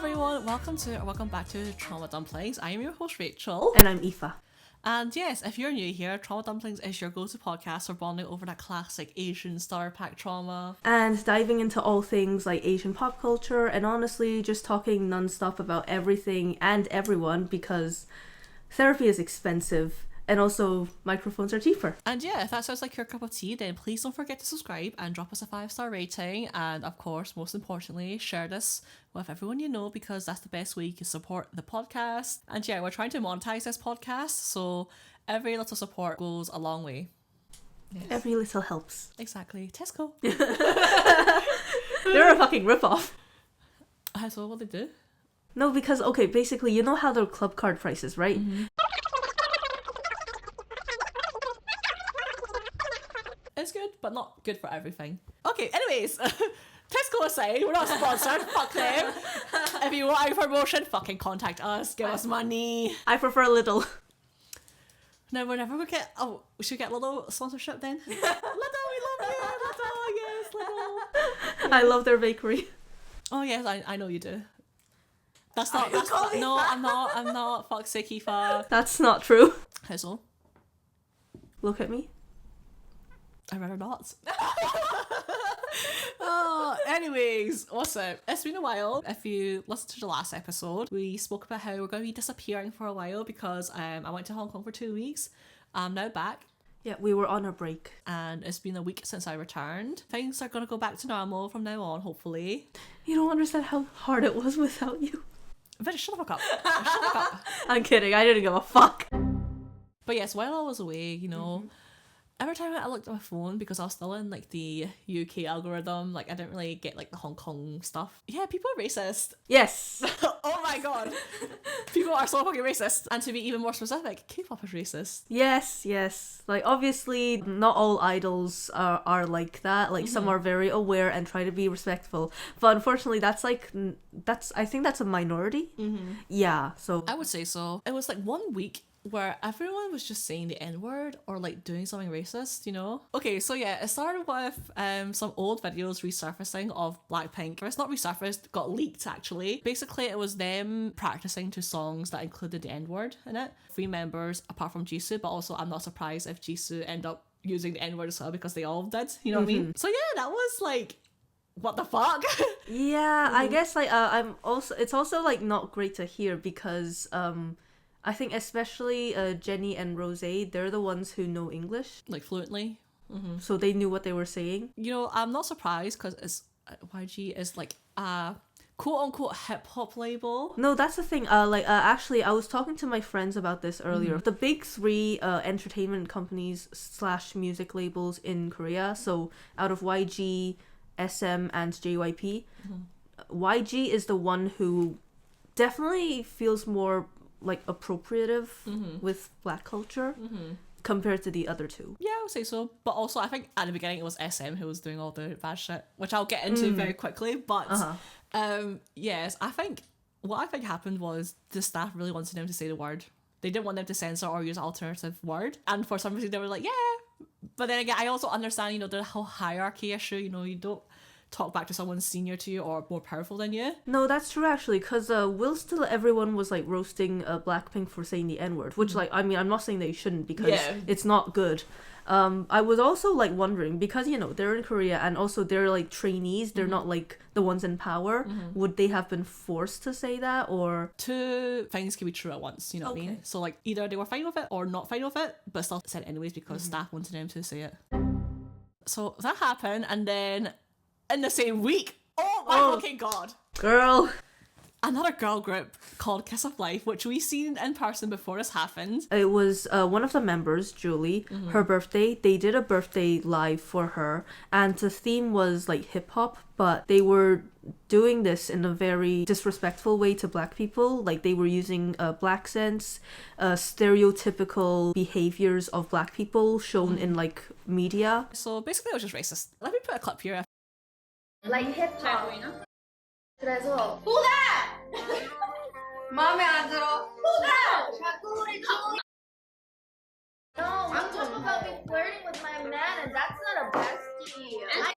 everyone, welcome back to Trauma Dumplings. I am your host Rachel. And I'm Aoife. And yes, if you're new here, Trauma Dumplings is your go-to podcast for bonding over that classic Asian star pack trauma. And diving into all things like Asian pop culture and honestly just talking non-stop about everything and everyone because therapy is expensive and also microphones are cheaper. And yeah, if that sounds like your cup of tea, then please don't forget to subscribe and drop us a 5-star rating. And of course, most importantly, share this with everyone you know because that's the best way you can support the podcast. And yeah, we're trying to monetize this podcast, so every little support goes a long way. Yes. Every little helps. Exactly. Tesco. They're a fucking ripoff. So what they do? No, because, okay, basically, you know how they're club card prices, right? Mm-hmm. It's good, but not good for everything. Okay, anyways, Tesco aside, we're not sponsored, fuck them. If you want our promotion, fucking contact us, give us money. I prefer little. No, we're never gonna get, we should get little sponsorship then. Little, we love you, little, yes, little. I love their bakery. Oh yes, I know you do. I'm not, fuck's sake, Aoife. That's not true. Hazel. Look at me. I'd rather not. Anyways, what's up? It's been a while. If you listened to the last episode, we spoke about how we're going to be disappearing for a while because I went to Hong Kong for 2 weeks. I'm now back. Yeah, we were on a break. And it's been a week since I returned. Things are going to go back to normal from now on, hopefully. You don't understand how hard it was without you. Shut the fuck up. Shut the fuck up. I'm kidding, I didn't give a fuck. But yes, while I was away, you know, every time I looked at my phone, because I was still in like the UK algorithm, like I didn't really get like the Hong Kong stuff. Yeah, people are racist. Yes. Oh my god. People are so fucking racist. And to be even more specific, K-pop is racist. Yes. Like obviously not all idols are like that. Like some are very aware and try to be respectful. But unfortunately I think that's a minority. Yeah, so. I would say so. It was like 1 week where everyone was just saying the N-word or like doing something racist, you know? Okay, so yeah, it started with some old videos resurfacing of Blackpink. It's not resurfaced, got leaked actually. Basically, it was them practicing to songs that included the N-word in it. 3 members apart from Jisoo, but also I'm not surprised if Jisoo end up using the N-word as well because they all did, you know what I mean? So yeah, that was like, what the fuck? Yeah, I guess like it's also like not great to hear because I think especially Jennie and Rose, they're the ones who know English. Like fluently. So they knew what they were saying. You know, I'm not surprised because it's YG is like a quote-unquote hip-hop label. No, that's the thing. Actually, I was talking to my friends about this earlier. The big 3 entertainment companies / music labels in Korea, so out of YG, SM, and JYP, YG is the one who definitely feels more like appropriative with black culture compared to the other 2. Yeah, I would say so. But also I think at the beginning it was SM who was doing all the bad shit, which I'll get into very quickly. But yes, what I think happened was the staff really wanted them to say the word. They didn't want them to censor or use alternative word. And for some reason they were like, yeah. But then again, I also understand, you know, the whole hierarchy issue. You know, you don't talk back to someone senior to you or more powerful than you. No, that's true actually, because still everyone was like roasting Blackpink for saying the N-word, which like, I mean, I'm not saying that you shouldn't because it's not good. I was also like wondering, because you know they're in Korea and also they're like trainees, they're not like the ones in power, would they have been forced to say that? Or 2 things can be true at once, you know what I mean? So like either they were fine with it or not fine with it, but still said it anyways because staff wanted them to say it. So that happened, and then in the same week, oh my fucking god, girl, another girl group called Kiss of Life, which we seen in person before this happened. It was one of the members, Julie, her birthday. They did a birthday live for her, and the theme was like hip hop, but they were doing this in a very disrespectful way to black people. Like they were using black accents, stereotypical behaviors of black people shown in like media. So basically it was just racist. Let me put a clip here. Like hip hop. 그래서 보다 마음에 안 들어. 보다 자꾸 우리 No, I'm talking about me flirting with my man, and that's not a bestie.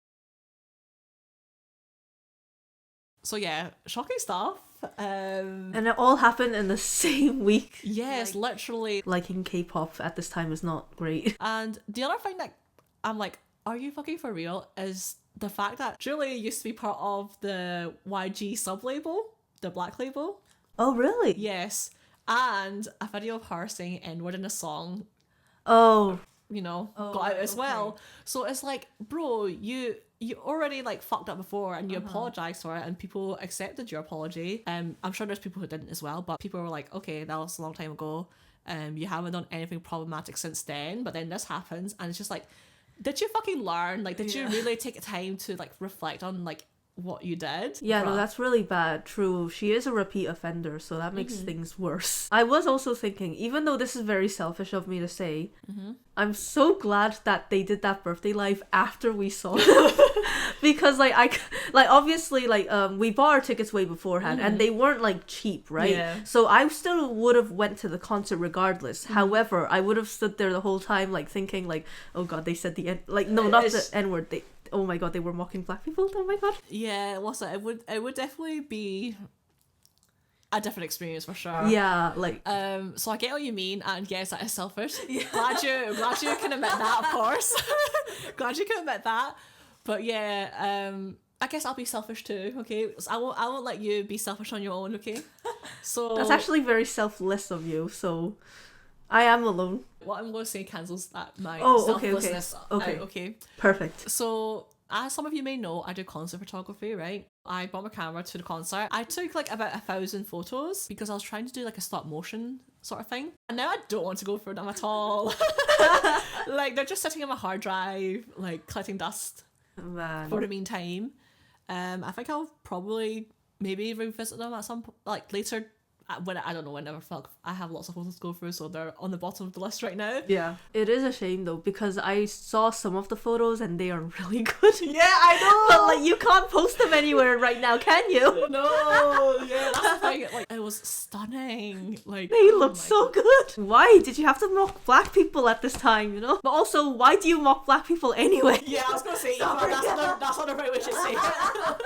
So yeah, shocking stuff. And it all happened in the same week. Yes, literally. Liking K-pop at this time is not great. And the other thing that I'm like, are you fucking for real? Is the fact that Julie used to be part of the YG sub-label, the black label. Oh, really? Yes. And a video of her saying N-word in a song, Oh. got out as well. So it's like, bro, you already like fucked up before and you apologized for it and people accepted your apology. I'm sure there's people who didn't as well, but people were like, okay, that was a long time ago. You haven't done anything problematic since then, but then this happens and it's just like, did you fucking learn? Like, did you really take time to like reflect on like what you did? Yeah, no, that's really bad. True. She is a repeat offender, so that makes things worse. I was also thinking, even though this is very selfish of me to say, I'm so glad that they did that birthday live after we saw it. Because obviously we bought our tickets way beforehand and they weren't like cheap, right? Yeah. So I still would have went to the concert regardless. However, I would have stood there the whole time like thinking like, oh god, they said the N, like no, not the N-word. Oh my god, they were mocking black people. Oh my god. Yeah, what's it? It would definitely be a different experience for sure. Yeah, like so I get what you mean, and yes, that is selfish. Glad you can admit that, of course. Glad you can admit that. But yeah, I guess I'll be selfish too, okay? So I won't let you be selfish on your own, okay? So that's actually very selfless of you, so I am alone. What I'm going to say cancels that my okay. selflessness. Okay. Okay. Perfect. So, as some of you may know, I do concert photography, right? I brought my camera to the concert. I took like about 1,000 photos because I was trying to do like a stop motion sort of thing. And now I don't want to go for them at all. Like, they're just sitting on my hard drive, like collecting dust Man. for the meantime. I think I'll probably maybe revisit them at some like later. When I don't know, whenever fuck, I have lots of photos to go through, so they're on the bottom of the list right now. Yeah. It is a shame though, because I saw some of the photos and they are really good. Yeah, I know. But like, you can't post them anywhere right now, can you? No, yeah, that's the thing. Like, it was stunning. Like, They oh look my so God. good. Why did you have to mock black people at this time, you know? But also, why do you mock black people anyway? Yeah, I was gonna say, that's not the right way to say it.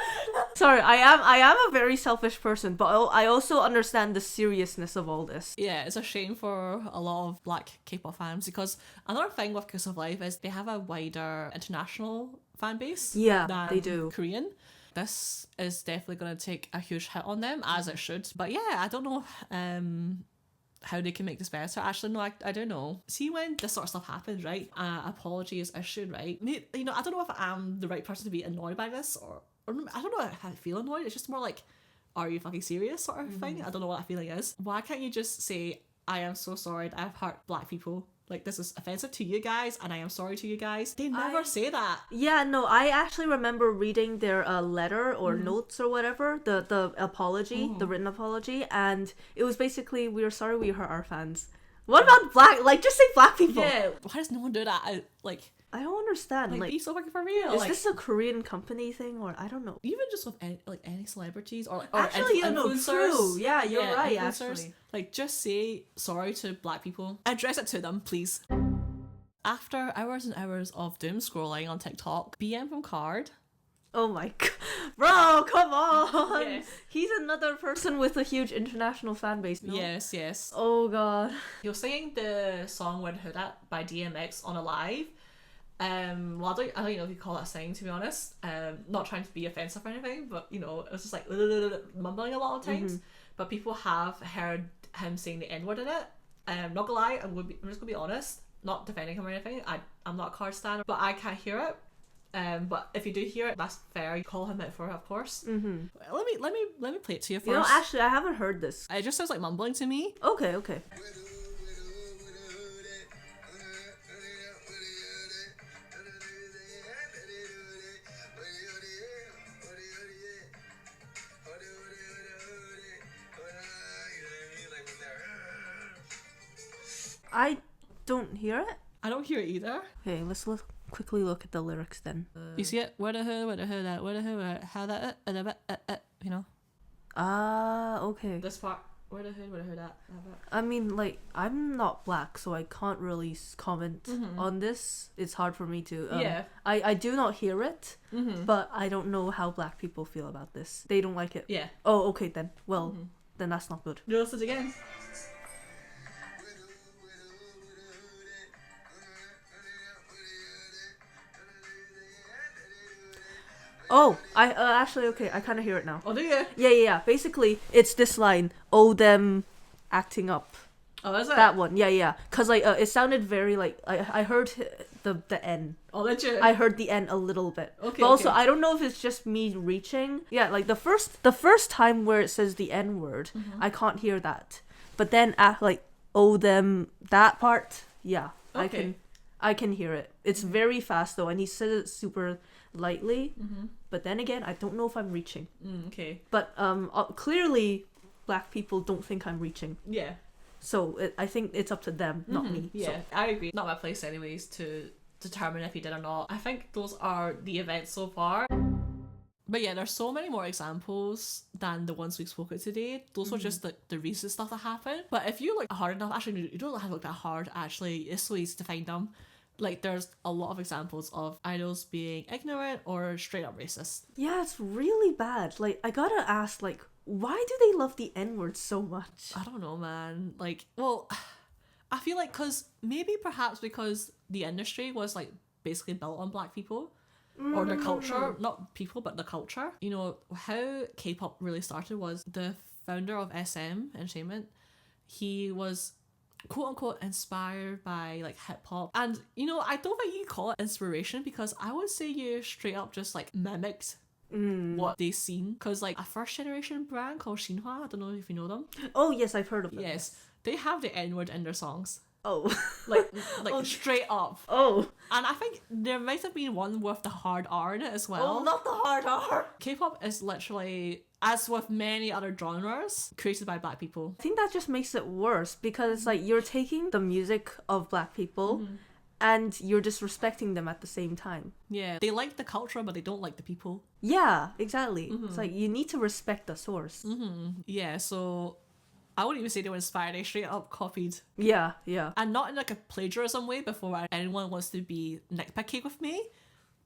Sorry, I am a very selfish person, but I also understand the seriousness of all this. Yeah, it's a shame for a lot of black K-pop fans because another thing with Kiss of Life is they have a wider international fan base. Yeah, than they do. Korean. This is definitely going to take a huge hit on them, as it should. But yeah, I don't know how they can make this better. Actually, no, I don't know. See, when this sort of stuff happens, right? Apology is issued, right? You know, I don't know if I'm the right person to be annoyed by this or I don't know if I feel annoyed. It's just more like, are you fucking serious sort of thing? I don't know what that feeling is. Why can't you just say, I am so sorry that I've hurt black people? Like, this is offensive to you guys and I am sorry to you guys. They never say that. Yeah, no, I actually remember reading their letter or notes or whatever, the apology, the written apology, and it was basically, we are sorry we hurt our fans. What about black? Like, just say black people. Yeah, why does no one do that? I don't understand. Like, be so fucking for real. Is this a Korean company thing or I don't know? Even just with any celebrities or Actually, yeah, no, influencers. true. Yeah, you're right, influencers. actually. Like, just say sorry to black people. Address it to them, please. After hours and hours of doom scrolling on TikTok, BM from Card. Oh my god. Bro, come on! Yes. He's another person with a huge international fan base. No? Yes. Oh god. He was singing the song Where the Hood At by DMX on a live. Well, I don't even know if you call that singing, to be honest. Not trying to be offensive or anything, but you know, it was just like mumbling a lot of times. But people have heard him saying the N-word in it. Not gonna lie, I'm just gonna be honest, not defending him or anything. I'm not a Card stan, but I can't hear it. But if you do hear it, that's fair. You call him out for it, of course. Let me play it to you first. You know, actually, I haven't heard this. It just sounds like mumbling to me. Okay. I don't hear it. I don't hear it either. Okay, let's quickly look at the lyrics then. You see it? Where the hood at, where the hood at, how that, you know? Ah, okay. This part. Where the hood would I heard that? I mean, like, I'm not black, so I can't really comment on this. It's hard for me to. Yeah. I do not hear it, but I don't know how black people feel about this. They don't like it. Yeah. Oh, okay then. Well, then that's not good. You listen again. Oh, I actually okay. I kind of hear it now. Oh, do you? Yeah. Basically, it's this line. Oh, them acting up. Oh, is it? That one. Yeah. Cause like it sounded very like I heard the N. Oh, did you? I heard the N a little bit. Okay. But also, okay. I don't know if it's just me reaching. Yeah, like the first time where it says the N word, I can't hear that. But then at like oh them that part, yeah, Okay. I can hear it. It's very fast though, and he says it super lightly. But then again, I don't know if I'm reaching. Okay. But clearly, black people don't think I'm reaching. Yeah. So I think it's up to them, not me. Yeah, So. I agree. Not my place, anyways, to determine if he did or not. I think those are the events so far. But yeah, there's so many more examples than the ones we spoke of today. Those were just the recent stuff that happened. But if you look hard enough, actually, you don't have to look that hard, actually. It's so easy to find them. Like, there's a lot of examples of idols being ignorant or straight up racist. Yeah, it's really bad. Like, I gotta ask, like, why do they love the N-word so much? I don't know, man. Like, well, I feel like perhaps because the industry was, like, basically built on black people. Or the culture, not people, but the culture. You know, how K-pop really started was the founder of SM Entertainment. He was quote unquote inspired by like hip hop, and you know, I don't think you call it inspiration, because I would say you straight up just like mimicked what they seen. Because like a first generation brand called Shinhwa, I don't know if you know them. Oh, yes, I've heard of them. Yes, they have the N-word in their songs. Oh. Like straight up. Oh. And I think there might have been one with the hard R in it as well. Oh, not the hard R. K-pop is literally, as with many other genres, created by black people. I think that just makes it worse, because it's like you're taking the music of black people and you're disrespecting them at the same time. Yeah, they like the culture, but they don't like the people. Yeah, exactly. It's like you need to respect the source. Yeah, so I wouldn't even say they were inspired, they straight up copied. Yeah. And not in like a plagiarism way, before anyone wants to be nitpicky with me,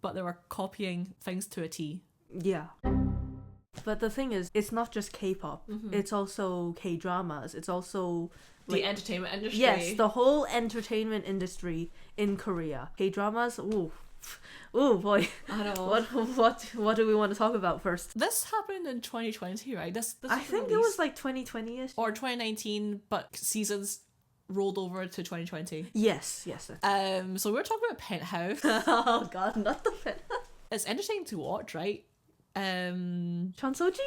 but they were copying things to a T. Yeah. But the thing is, it's not just K-pop. It's also K-dramas. It's also The entertainment industry. Yes, the whole entertainment industry in Korea. K-dramas. Ooh boy. I know. What do we want to talk about first? This happened in 2020, right? This I was think it released- was like 2020ish. or 2019, but seasons rolled over to 2020. Yes. So we're talking about Penthouse. Oh god, not the fan. It's entertaining to watch, right? Chon So-jin.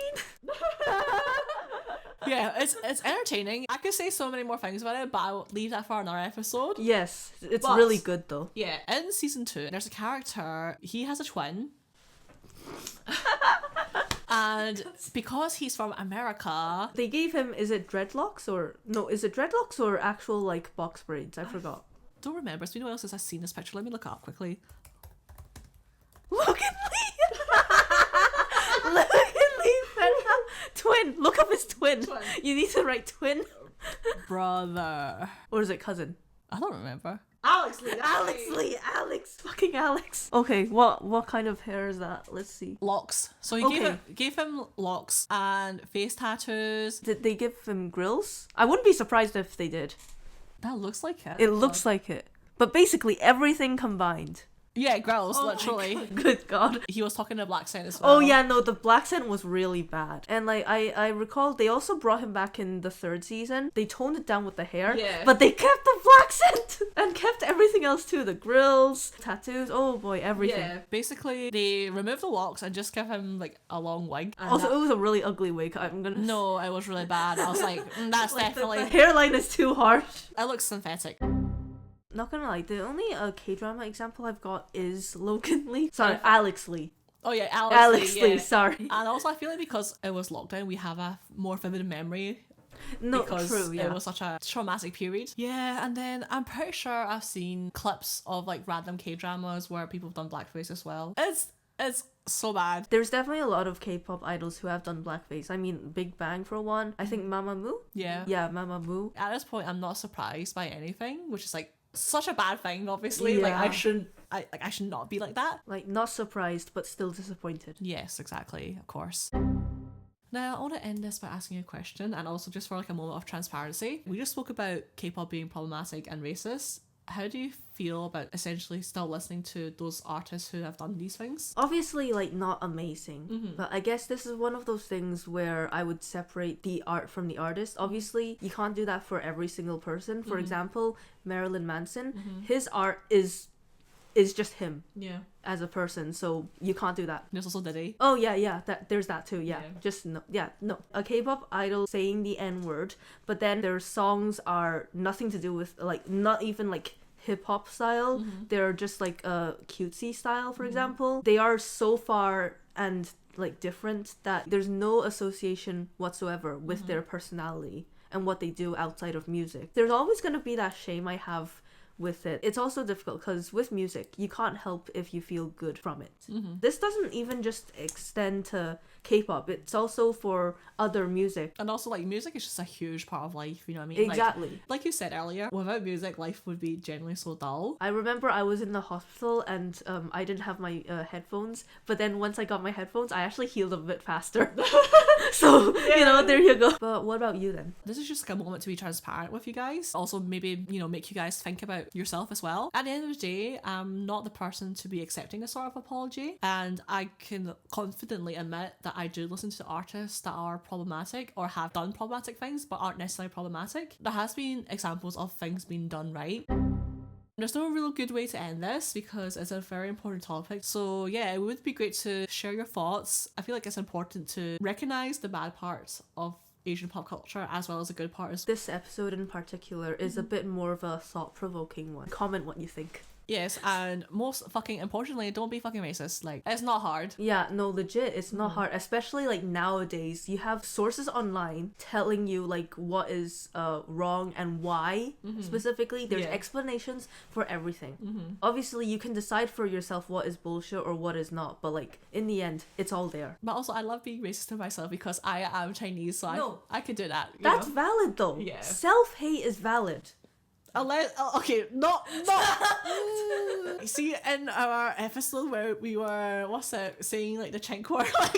Yeah, it's entertaining. I could say so many more things about it, but I'll leave that for another episode. Yes, it's But- really good though. Yeah, in season 2, there's a character, he has a twin. And because he's from America, They gave him, is it dreadlocks or actual like box braids? I forgot. don't remember, it's been a while since I've seen this picture. Let me look it up quickly. Look at Lee! Look at Lee! Twin! Look up his twin! Twin. You need to write twin. Brother. Or is it cousin? I don't remember. Alex Lee! Fucking Alex! Okay, what kind of hair is that? Let's see. Locks. So he gave him locks and face tattoos. Did they give him grills? I wouldn't be surprised if they did. That looks like it. It looks like it. But basically everything combined. Yeah, grills, Oh my literally. God. Good God. He was talking to Black Scent as well. Oh yeah, no, the black scent was really bad. And like I recall they also brought him back in the 3rd season. They toned it down with the hair. Yeah. But they kept the black scent and kept everything else too. The grills, tattoos, oh boy, everything. Yeah, basically they removed the locks and just gave him like a long wig. And Also, that- it was a really ugly wig. I'm gonna no, it was really bad. I was like, that's like, definitely. the hairline is too harsh. It looks synthetic. Not gonna lie, the only K-drama example I've got is Logan Lee. Sorry, Alex Lee. Oh yeah, Alex Lee, yeah. sorry. And also, I feel like because it was lockdown, we have a more vivid memory. No, Because true, yeah. it was such a traumatic period. Yeah, and then I'm pretty sure I've seen clips of like random K-dramas where people have done blackface as well. It's It's so bad. There's definitely a lot of K-pop idols who have done blackface. I mean, Big Bang for one. I think Mamamoo. Yeah. Yeah, Mamamoo. At this point, I'm not surprised by anything, which is like such a bad thing, obviously. Like, I should not be like that. Like, not surprised, but still disappointed. Yes, exactly, of course. Now, I want to end this by asking you a question, and also just for like a moment of transparency. We just spoke about K-pop being problematic and racist. How do you feel about essentially still listening to those artists who have done these things? Obviously, like, not amazing, but I guess this is one of those things where I would separate the art from the artist. Obviously, you can't do that for every single person. For example, Marilyn Manson, his art is just him as a person, so you can't do that. There's also Diddy. Oh yeah, there's that too. Just no. A K-pop idol saying the N-word, but then their songs are nothing to do with, like, not even like hip-hop style. They're just like a cutesy style, for example. They are so far and like different that there's no association whatsoever with their personality and what they do outside of music. There's always going to be that shame I have with it. It's also difficult because with music, you can't help if you feel good from it. This doesn't even just extend to K-pop. It's also for other music. And also, like, music is just a huge part of life, you know what I mean? Exactly. Like you said earlier, without music, life would be generally so dull. I remember I was in the hospital and I didn't have my headphones, but then once I got my headphones, I actually healed a bit faster. So, you know, there you go. But what about you then? This is just like a moment to be transparent with you guys. Also, maybe, you know, make you guys think about yourself as well. At the end of the day, I'm not the person to be accepting a sort of apology, and I can confidently admit that I do listen to artists that are problematic or have done problematic things but aren't necessarily problematic. There has been examples of things being done right. There's no real good way to end this because it's a very important topic. So yeah, it would be great to share your thoughts. I feel like it's important to recognize the bad parts of Asian pop culture as well as the good parts. This episode in particular is a bit more of a thought-provoking one. Comment what you think. Yes, and most fucking importantly, don't be fucking racist. Like, it's not hard. Yeah, no, legit, it's not hard. Especially, like, nowadays, you have sources online telling you, like, what is wrong and why, specifically. There's explanations for everything. Obviously, you can decide for yourself what is bullshit or what is not, but, like, in the end, it's all there. But also, I love being racist to myself because I am Chinese, so I could do that. That's valid, though. Yeah. Self-hate is valid. Okay, not. You see, in our episode where we were, saying like the chink word like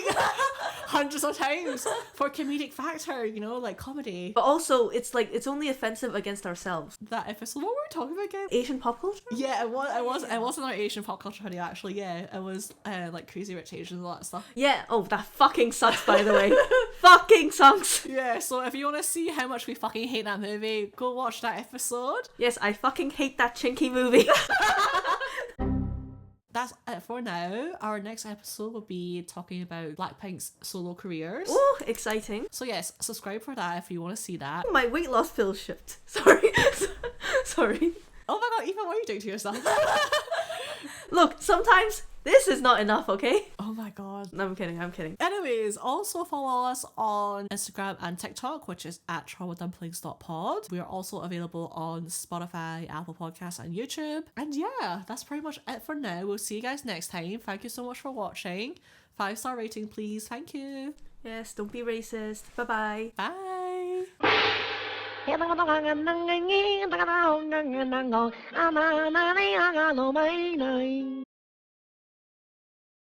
hundreds of times for comedic factor, you know, like comedy. But also, it's like, it's only offensive against ourselves. That episode, what were we talking about again? Asian pop culture? Yeah, it wasn't our Asian pop culture video, actually. Yeah, it was like Crazy Rich Asians and all that stuff. Yeah, oh, that fucking sucks, by the way. Fucking sucks. Yeah, so if you want to see how much we fucking hate that movie, go watch that episode. Yes, I fucking hate that chinky movie. That's it for now. Our next episode will be talking about Blackpink's solo careers. Oh, exciting. So yes, subscribe for that if you want to see that. My weight loss pill shipped. Sorry. Sorry. Oh my god, Eva, what are you doing to yourself? Look, sometimes this is not enough, okay? Oh my god. No, I'm kidding. Anyways, also follow us on Instagram and TikTok, which is at traumadumplings.pod. We are also available on Spotify, Apple Podcasts, and YouTube. And yeah, that's pretty much it for now. We'll see you guys next time. Thank you so much for watching. 5-star rating, please. Thank you. Yes, don't be racist. Bye-bye. Bye.